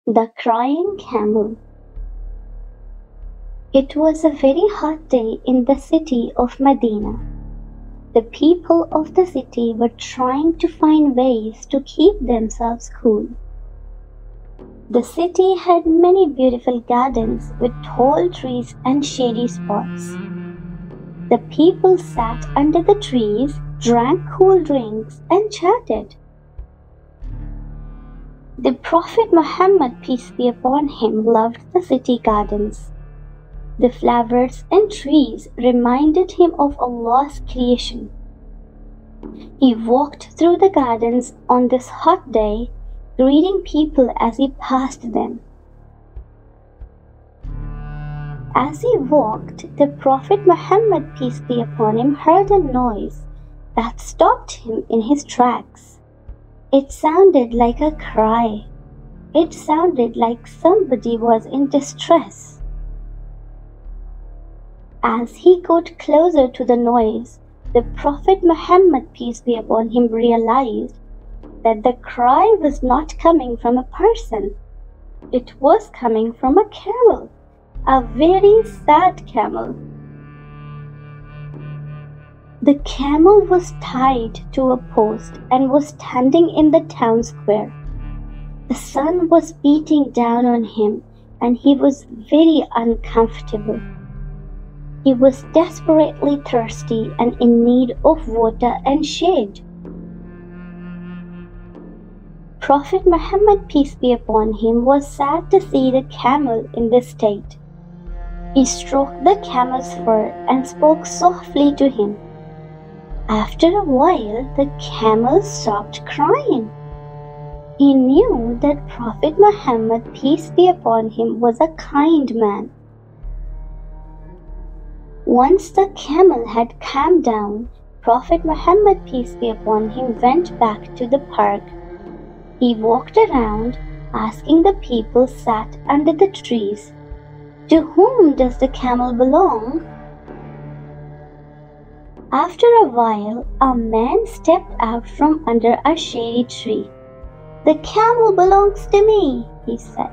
The Crying Camel. It was a very hot day in the city of Medina. The people of the city were trying to find ways to keep themselves cool. The city had many beautiful gardens with tall trees and shady spots. The people sat under the trees, drank cool drinks, and chatted. The Prophet Muhammad, peace be upon him, loved the city gardens. The flowers and trees reminded him of Allah's creation. He walked through the gardens on this hot day, greeting people as he passed them. As he walked, the Prophet Muhammad, peace be upon him, heard a noise that stopped him in his tracks. It sounded like a cry. It sounded like somebody was in distress. As he got closer to the noise, the Prophet Muhammad, peace be upon him, realized that the cry was not coming from a person. It was coming from a camel, a very sad camel. The camel was tied to a post and was standing in the town square. The sun was beating down on him and he was very uncomfortable. He was desperately thirsty and in need of water and shade. Prophet Muhammad, peace be upon him, was sad to see the camel in this state. He stroked the camel's fur and spoke softly to him. After a while, the camel stopped crying. He knew that Prophet Muhammad, peace be upon him, was a kind man. Once the camel had calmed down, Prophet Muhammad, peace be upon him, went back to the park. He walked around, asking the people sat under the trees, "To whom does the camel belong?" After a while, a man stepped out from under a shady tree. "The camel belongs to me," he said.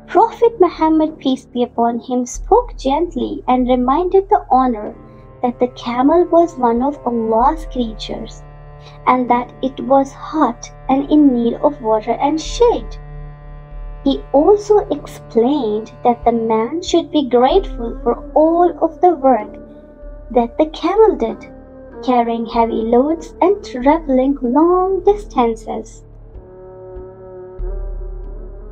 Prophet Muhammad, peace be upon him, spoke gently and reminded the owner that the camel was one of Allah's creatures and that it was hot and in need of water and shade. He also explained that the man should be grateful for all of the work that the camel did, carrying heavy loads and traveling long distances.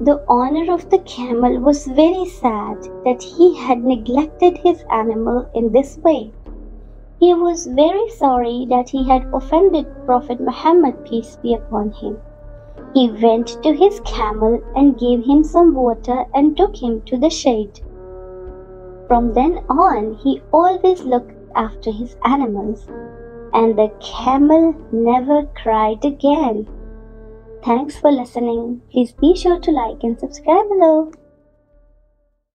The owner of the camel was very sad that he had neglected his animal in this way. He was very sorry that he had offended Prophet Muhammad, peace be upon him. He went to his camel and gave him some water and took him to the shade. From then on, he always looked after his animals, and the camel never cried again. Thanks for listening. Please be sure to like and subscribe below.